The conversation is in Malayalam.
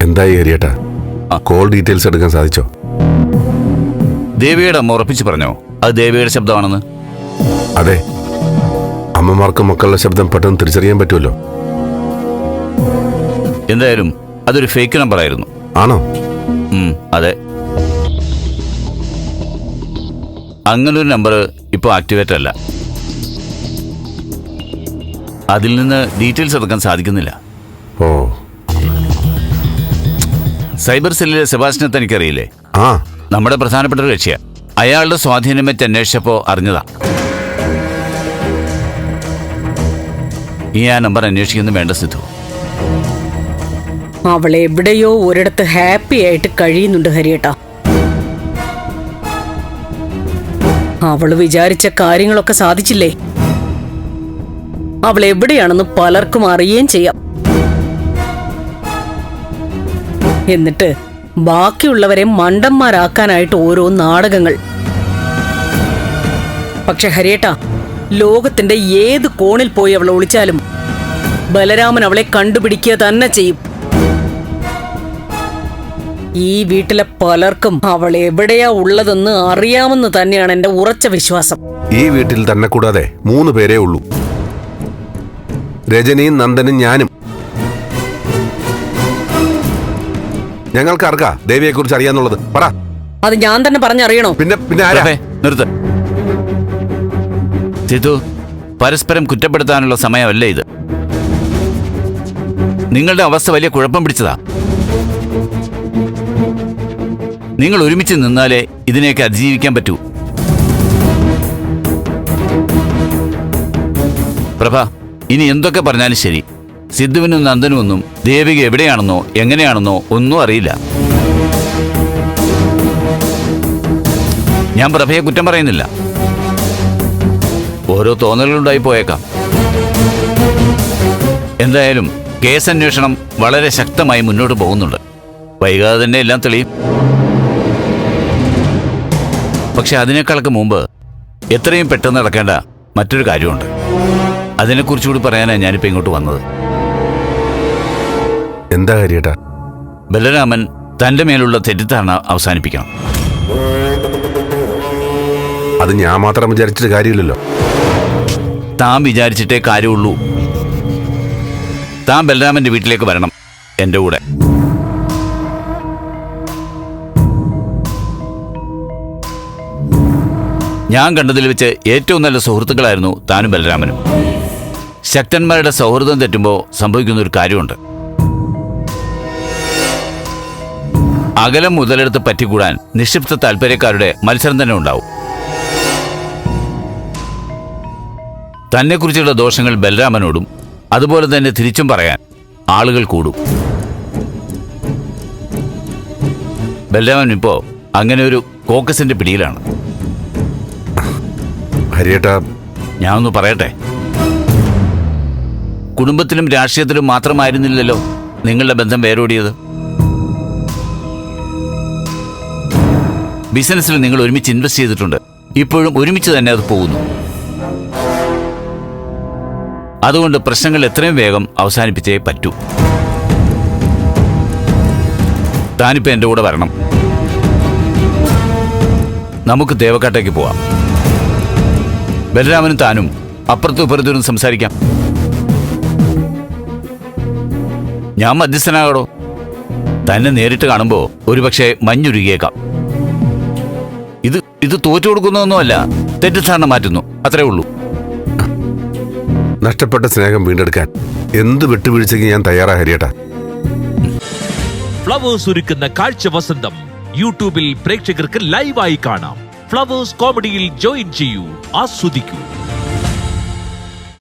എന്തായി ഹരിയേട്ടാ? കോൾ ഡീറ്റെയിൽസ് എടുക്കാൻ സാധിച്ചോ? ദേവിയുടെ അമ്മ ഉറപ്പിച്ചു പറഞ്ഞോ അത് ദേവിയുടെ ശബ്ദമാണെന്ന്? അതെ, അമ്മമാർക്ക് മക്കളുടെ ശബ്ദം പെട്ടെന്ന് തിരിച്ചറിയാൻ പറ്റുമല്ലോ. എന്തായാലും അതൊരു ഫേക്ക് നമ്പർ ആയിരുന്നു. ആണോ? അതെ, അങ്ങനൊരു നമ്പർ ഇപ്പോൾ ആക്ടിവേറ്റ് അല്ല. അതിൽ നിന്ന് ഡീറ്റെയിൽസ് എടുക്കാൻ സാധിക്കുന്നില്ല. ഓ, സൈബർ സെല്ലിലെ സെബാസ്റ്റിനെ തനിക്കറിയില്ലേ? ആ, നമ്മുടെ പ്രധാനപ്പെട്ട ഒരു കക്ഷിയാ. അയാളുടെ സ്വാധീനം വെച്ച് അന്വേഷിച്ചപ്പോൾ അറിഞ്ഞതാ. ഈ ആ നമ്പർ അന്വേഷിക്കുന്നു വേണ്ട സിദ്ധു. അവളെ എവിടെയോ ഒരിടത്ത് ഹാപ്പി ആയിട്ട് കഴിയുന്നുണ്ട് ഹരിയേട്ടാ. അവള് വിചാരിച്ച കാര്യങ്ങളൊക്കെ സാധിച്ചില്ലേ? അവൾ എവിടെയാണെന്ന് പലർക്കും അറിയുകയും ചെയ്യാം. എന്നിട്ട് ബാക്കിയുള്ളവരെ മണ്ടന്മാരാക്കാനായിട്ട് ഓരോ നാടകങ്ങൾ. പക്ഷെ ഹരിയേട്ടാ, ലോകത്തിന്റെ ഏത് കോണിൽ പോയി അവളെ ഒളിച്ചാലും ബലരാമൻ അവളെ കണ്ടുപിടിക്കുക തന്നെ ചെയ്യും. ഈ വീട്ടിലെ പലർക്കും അവൾ എവിടെയാ ഉള്ളതെന്ന് അറിയാമെന്ന് തന്നെയാണ് എന്റെ ഉറച്ച വിശ്വാസം. ഈ വീട്ടിൽ തന്നെ കൂടാതെ 3 പേരേ ഉള്ളൂ. രജനിയും നന്ദനും ഞാനും. ഞങ്ങൾക്ക് ആർക്കാ ദേവിയെ കുറിച്ച് അറിയാന്നുള്ളത്? പറ. അത് ഞാൻ തന്നെ പറഞ്ഞറിയണോ? പിന്നെ ആരാ? നിർത്ത് സിദ്ധു. പരസ്പരം കുറ്റപ്പെടുത്താനുള്ള സമയമല്ല ഇത്. നിങ്ങളുടെ അവസ്ഥ വലിയ കുഴപ്പം പിടിച്ചതാ. നിങ്ങൾ ഒരുമിച്ച് നിന്നാലേ ഇതിനെയൊക്കെ അതിജീവിക്കാൻ പറ്റൂ. പ്രഭ, ഇനി എന്തൊക്കെ പറഞ്ഞാലും ശരി, സിദ്ധുവിനും നന്ദനും ഒന്നും ദേവിക എവിടെയാണെന്നോ എങ്ങനെയാണെന്നോ ഒന്നും അറിയില്ല. ഞാൻ പ്രഭയെ കുറ്റം പറയുന്നില്ല. ഓരോ തോന്നലുകളുണ്ടായി പോയേക്കാം. എന്തായാലും കേസ് അന്വേഷണം വളരെ ശക്തമായി മുന്നോട്ട് പോകുന്നുണ്ട്. വൈകാതെ തന്നെ എല്ലാം തെളിയും. പക്ഷെ അതിനേക്കാളൊക്കെ മുമ്പ് എത്രയും പെട്ടെന്ന് നടക്കേണ്ട മറ്റൊരു കാര്യമുണ്ട്. അതിനെക്കുറിച്ചുകൂടി പറയാനാണ് ഞാനിപ്പോൾ ഇങ്ങോട്ട് വന്നത്. എന്താ ഹരിയേട്ടാ? ബലരാമൻ തന്റെ മേലുള്ള തെറ്റിദ്ധാരണ അവസാനിപ്പിക്കണം. അത് ഞാൻ മാത്രം വിചാരിച്ചിട്ട് കാര്യമില്ലല്ലോ. താൻ വിചാരിച്ചിട്ടേ കാര്യമുള്ളൂ. താൻ ബലരാമന്റെ വീട്ടിലേക്ക് വരണം എൻ്റെ കൂടെ. ഞാൻ കണ്ടതിൽ വെച്ച് ഏറ്റവും നല്ല സുഹൃത്തുക്കളായിരുന്നു താനും ബലരാമനും. ശക്തന്മാരുടെ സൗഹൃദം തെറ്റുമ്പോൾ സംഭവിക്കുന്ന ഒരു കാര്യമുണ്ട്. അകലം മുതലെടുത്ത് പറ്റിക്കൂടാൻ നിക്ഷിപ്ത താല്പര്യക്കാരുടെ മത്സരം തന്നെ ഉണ്ടാവും. തന്നെക്കുറിച്ചുള്ള ദോഷങ്ങൾ ബലരാമനോടും അതുപോലെ തന്നെ തിരിച്ചും പറയാൻ ആളുകൾ കൂടും. ബലരാമൻ ഇപ്പോ അങ്ങനെ ഒരു കോക്കസിന്റെ പിടിയിലാണ്. ഹരിയേട്ടാ, ഞാനൊന്ന് പറയട്ടെ. കുടുംബത്തിലും രാഷ്ട്രീയത്തിലും മാത്രമായിരുന്നില്ലല്ലോ നിങ്ങളുടെ ബന്ധം വേരോടിയത്. ബിസിനസ്സിൽ നിങ്ങൾ ഒരുമിച്ച് ഇൻവെസ്റ്റ് ചെയ്തിട്ടുണ്ട്. ഇപ്പോഴും ഒരുമിച്ച് തന്നെ അത് പോകുന്നു. അതുകൊണ്ട് പ്രശ്നങ്ങൾ എത്രയും വേഗം അവസാനിപ്പിച്ചേ പറ്റൂ. താനിപ്പോൾ എൻ്റെ കൂടെ വരണം. നമുക്ക് തേവക്കാട്ടേക്ക് പോവാം. ബലരാമനും താനും അപ്പുറത്തും ഇപ്പുറത്തും സംസാരിക്കാം. ഞാൻ മധ്യസ്ഥനാകടോ. തന്നെ നേരിട്ട് കാണുമ്പോൾ ഒരുപക്ഷെ മഞ്ഞുരുകിയേക്കാം. ഇത് തോറ്റു കൊടുക്കുന്നതൊന്നുമല്ല, തെറ്റിദ്ധാരണ മാറ്റുന്നു, അത്രേ ഉള്ളൂ. നഷ്ടപ്പെട്ട സ്നേഹം വീണ്ടെടുക്കാൻ എന്ത് വിട്ടുവീഴ്ചയ്ക്ക് ഞാൻ തയ്യാറാ ഹരിയേട്ടാ. ഫ്ലവേഴ്സ് ഒരുക്കുന്ന കാഴ്ച വസന്തം യൂട്യൂബിൽ പ്രേക്ഷകർക്ക് ലൈവായി കാണാം. ഫ്ലവേഴ്സ് കോമഡിയിൽ ജോയിൻ ചെയ്യൂ, ആസ്വദിക്കൂ.